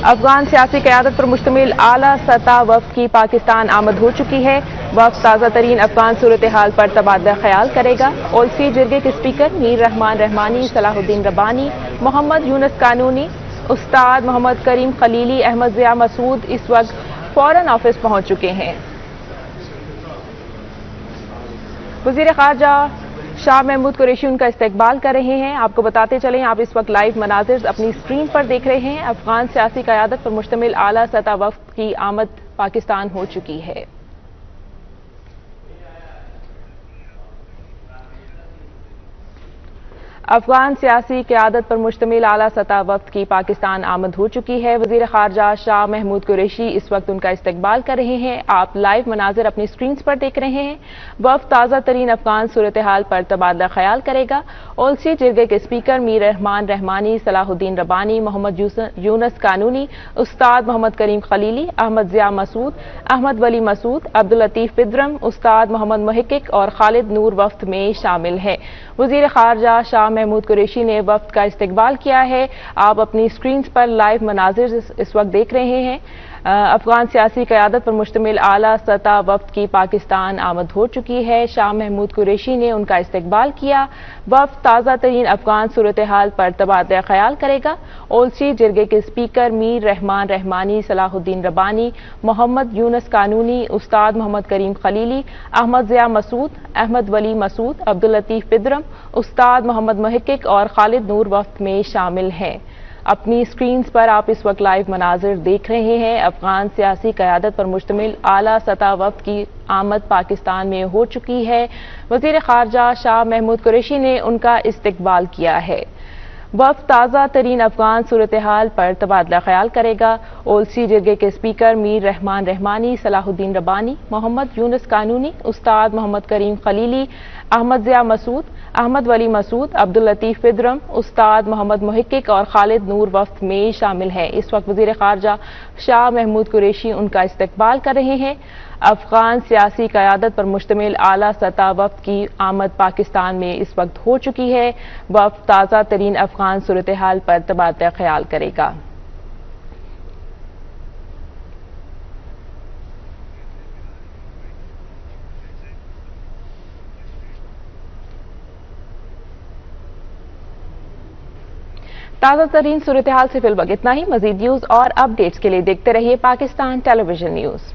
افغان سیاسی قیادت پر مشتمل اعلیٰ سطح وفد کی پاکستان آمد ہو چکی ہے۔ وفد تازہ ترین افغان صورتحال پر تبادلہ خیال کرے گا۔ اولسی جرگے کے اسپیکر میر رحمان رحمانی، صلاح الدین ربانی، محمد یونس قانونی، استاد محمد کریم خلیلی، احمد ضیاء مسعود اس وقت فورن آفس پہنچ چکے ہیں۔ وزیر خارجہ شاہ محمود قریشی ان کا استقبال کر رہے ہیں۔ آپ کو بتاتے چلیں، آپ اس وقت لائیو مناظر اپنی اسکرین پر دیکھ رہے ہیں۔ افغان سیاسی قیادت پر مشتمل اعلیٰ سطح وفد کی آمد پاکستان ہو چکی ہے۔ افغان سیاسی قیادت پر مشتمل اعلیٰ سطح وفد کی پاکستان آمد ہو چکی ہے۔ وزیر خارجہ شاہ محمود قریشی اس وقت ان کا استقبال کر رہے ہیں۔ آپ لائیو مناظر اپنی سکرینز پر دیکھ رہے ہیں۔ وفد تازہ ترین افغان صورتحال پر تبادلہ خیال کرے گا۔ اولسی جرگے کے اسپیکر میر رحمان رحمانی، صلاح الدین ربانی، محمد یونس قانونی، استاد محمد کریم خلیلی، احمد ضیاء مسعود، احمد ولی مسعود، عبداللطیف پدرم، استاد محمد محقق اور خالد نور وفد میں شامل ہیں۔ وزیر خارجہ شاہ محمود قریشی نے وفد کا استقبال کیا ہے۔ آپ اپنی سکرینز پر لائیو مناظر اس وقت دیکھ رہے ہیں۔ افغان سیاسی قیادت پر مشتمل اعلیٰ سطح وفد کی پاکستان آمد ہو چکی ہے۔ شاہ محمود قریشی نے ان کا استقبال کیا۔ وفد تازہ ترین افغان صورتحال پر تبادلہ خیال کرے گا۔ اولسی جرگے کے اسپیکر میر رحمان رحمانی، صلاح الدین ربانی، محمد یونس قانونی، استاد محمد کریم خلیلی، احمد ضیاء مسعود، احمد ولی مسعود، عبداللطیف پدرم، استاد محمد محقق اور خالد نور وفد میں شامل ہیں۔ اپنی سکرینز پر آپ اس وقت لائیو مناظر دیکھ رہے ہیں۔ افغان سیاسی قیادت پر مشتمل اعلیٰ سطح وفد کی آمد پاکستان میں ہو چکی ہے۔ وزیر خارجہ شاہ محمود قریشی نے ان کا استقبال کیا ہے۔ وفد تازہ ترین افغان صورتحال پر تبادلہ خیال کرے گا۔ اولسی جرگے کے اسپیکر میر رحمان رحمانی، صلاح الدین ربانی، محمد یونس قانونی، استاد محمد کریم خلیلی، احمد ضیاء مسعود، احمد ولی مسعود، عبداللطیف پدرم، استاد محمد محقق اور خالد نور وفد میں شامل ہیں۔ اس وقت وزیر خارجہ شاہ محمود قریشی ان کا استقبال کر رہے ہیں۔ افغان سیاسی قیادت پر مشتمل اعلیٰ سطح وفد کی آمد پاکستان میں اس وقت ہو چکی ہے۔ وفد تازہ ترین افغان صورتحال پر تبادلہ خیال کرے گا۔ تازہ ترین صورتحال سے فی الوقت اتنا ہی۔ مزید نیوز اور اپ ڈیٹس کے لیے دیکھتے رہیے پاکستان ٹیلی ویژن نیوز۔